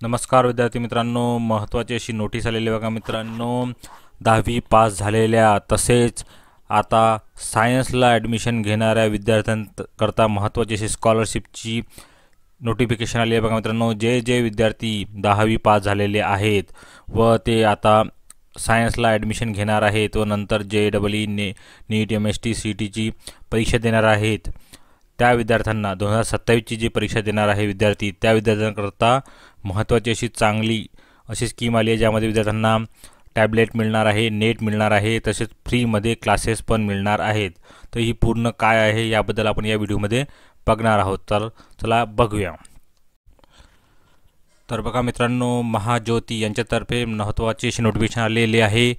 नमस्कार विद्यार्थी मित्रांनो, महत्त्वाची अशी नोटीस आलेली बघा मित्रांनो. 10वी पास झालेल्या तसेच आता सायन्सला ॲडमिशन घेणाऱ्या विद्यार्थ्यांकरता महत्त्वाची अशी स्कॉलरशिपची नोटिफिकेशन आली आहे बघा मित्रांनो. जे विद्यार्थी 10वी पास झालेले आहेत व ते आता सायन्सला ॲडमिशन घेणार आहेत व नंतर JEE नीट MST CETची परीक्षा देणार आहेत, त्या विद्यार्थ्यांना 2027ची जी परीक्षा देणार आहे विद्यार्थी, त्या विद्यार्थ्यांकरता महत्त्वाची अशी चांगली अशी स्कीम आली आहे, ज्यामध्ये विद्यार्थ्यांना टॅबलेट मिळणार आहे, नेट मिळणार आहे, तसेच फ्रीमध्ये क्लासेस पण मिळणार आहेत. तर ही पूर्ण काय आहे याबद्दल आपण या व्हिडिओमध्ये बघणार आहोत. तर चला बघूया. तर बघा मित्रांनो, महाज्योती यांच्यातर्फे महत्त्वाची अशी नोटिफिकेशन आलेली आहे.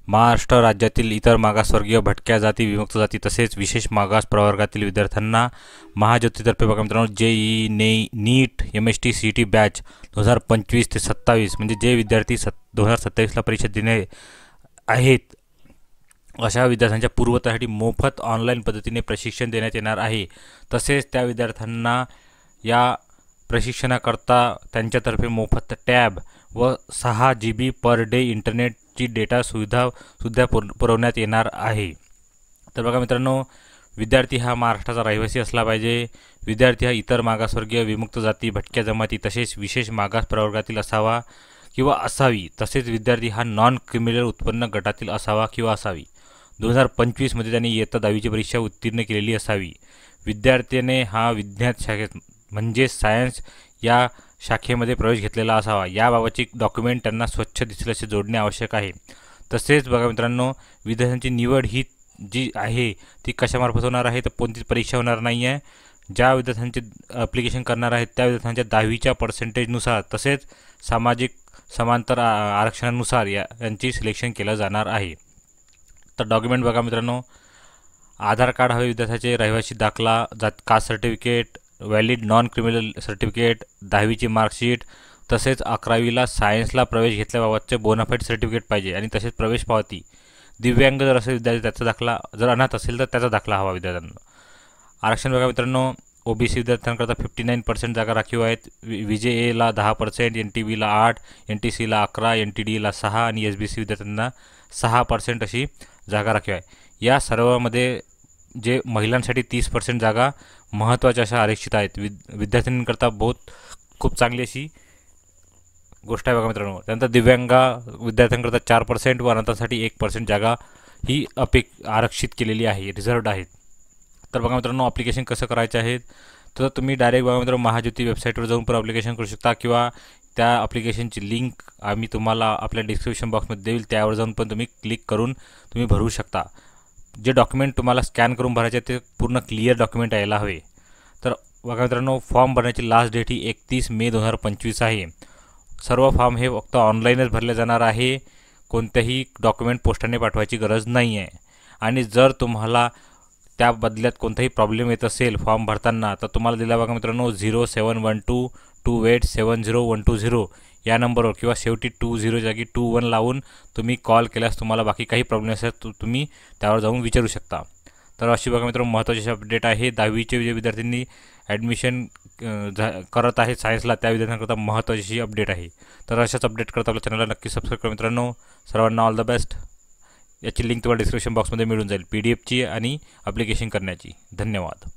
महाराष्ट्र राज्यातील इतर मागासवर्गीय, भटक्या जाती, विमुक्त जाती तसेच विशेष मागास प्रवर्गातील विद्यार्थ्यांना महाज्योतीतर्फे बघा मित्रांनो JEE नीट MST CET बॅच 2025 ते 27 म्हणजे जे विद्यार्थी 2027ला परीक्षा देणे आहेत अशा विद्यार्थ्यांच्या पूर्वतयासाठी मोफत ऑनलाईन पद्धतीने प्रशिक्षण देण्यात येणार आहे. तसेच त्या विद्यार्थ्यांना या प्रशिक्षणाकरता त्यांच्यातर्फे मोफत टॅब व 6 GB पर डे इंटरनेटची डेटा सुविधा पुरवण्यात येणार आहे. तर बघा मित्रांनो, विद्यार्थी हा महाराष्ट्राचा रहिवासी असला पाहिजे. विद्यार्थी हा इतर मागासवर्गीय, विमुक्त जाती, भटक्या जमाती तसेच विशेष मागास प्रवर्गातील असावा किंवा असावी. तसेच विद्यार्थी हा नॉन क्रिमिनल उत्पन्न गटातील असावा किंवा असावी. 2025 मध्ये त्यांनी इयत्ता 10वीची परीक्षा उत्तीर्ण केलेली असावी. विद्यार्थ्याने हा विज्ञान शाखेत म्हणजे सायन्स या शाखेमध्ये प्रवेश घेतलेला असावा. याबाबतची डॉक्युमेंट त्यांना स्वच्छ दिसेल असे जोडणे आवश्यक आहे. तसेच बघा मित्रांनो, विद्यार्थ्यांची निवड ही जी आहे ती कशामार्फत होणार आहे, तर कोणतीच परीक्षा होणार नाही आहे. ज्या विद्यार्थ्यांचे ॲप्लिकेशन करणार आहेत त्या विद्यार्थ्यांच्या 10वीच्या पर्सेंटेजनुसार तसेच सामाजिक समांतर आरक्षणानुसार यांची सिलेक्शन केलं जाणार आहे. तर डॉक्युमेंट बघा मित्रांनो, आधार कार्ड हवे विद्यार्थ्याचे, रहिवासी दाखला, caste certificate, valid non criminal certificate, 10वीची मार्कशीट, तसेच 11वीला सायन्सला प्रवेश घेतल्याबाबतचे बोनाफाईड सर्टिफिकेट पाहिजे आणि तसेच प्रवेश पावती. दिव्यांग जर असेल विद्यार्थी त्याचा दाखला, जर अनाथ असेल तर त्याचा दाखला हवा विद्यार्थ्यांना. आरक्षण बघा मित्रांनो, OBC विद्यार्थ्यांकरता 59% जागा राखीव आहेत. VJAला 10%, NTBला 8%, NTCला 11%, NTDला 6% आणि SBC विद्यार्थ्यांना 6% अशी जागा राखीव आहे. या सर्वांमध्ये जे महिलांसाठी 30% जागा महत्त्वाच्या अशा आरक्षित आहेत. विद्यार्थ्यांकरता खूप चांगली अशी गोष्ट आहे बघा मित्रांनो. त्यानंतर दिव्यांग विद्यार्थ्यांकरता 4% व अनाथांसाठी 1% जागा ही आरक्षित केलेली आहे, रिझर्व्ड आहेत. तर बघा मित्रांनो, ॲप्लिकेशन कसं करायचं आहे, तर तुम्ही डायरेक्ट बघा मित्रांनो महाज्योती वेबसाईटवर जाऊन पण ॲप्लिकेशन करू शकता किंवा त्या ॲप्लिकेशनची लिंक आम्ही तुम्हाला आपल्या डिस्क्रिप्शन बॉक्समध्ये देईल, त्यावर जाऊन पण तुम्ही क्लिक करून तुम्ही भरू शकता. जे डॉक्युमेंट तुम्हाला स्कॅन करून भरायचे ते पूर्ण क्लिअर डॉक्युमेंट यायला हवे. तर बघा मित्रांनो, फॉर्म भरण्याची लास्ट डेट ही 31 मे 2025 आहे. सर्व फॉर्म हे फक्त ऑनलाईनच भरले जाणार आहे. कोणत्याही डॉक्युमेंट पोस्टाने पाठवायची गरज नाही आहे. आणि जर तुम्हाला त्या बदल्यात कोणताही प्रॉब्लेम येत असेल फॉर्म भरताना, तर तुम्हाला दिला बघा मित्रांनो 071228710120 या नंबरवर किंवा शेवटी 20 जागी 21 लावून तुम्ही कॉल केल्यास तुम्हाला बाकी काही प्रॉब्लेम असेल तर तुम्ही त्यावर जाऊन विचारू शकता. तर अशी बघा मित्रांनो महत्त्वाची अपडेट आहे. 10वीचे जे विद्यार्थ्यांनी ॲडमिशन करत आहेत सायन्सला त्या विद्यार्थ्यांकरता महत्त्वाची अपडेट आहे. तर अशाच अपडेट करता आपल्या चॅनलला नक्की सबस्क्राईब करा मित्रांनो. सर्वांना ऑल द बेस्ट. याची लिंक तुम्हाला डिस्क्रिप्शन बॉक्समध्ये मिळून जाईल, PDF ची आणि ॲप्लिकेशन करण्याची. धन्यवाद.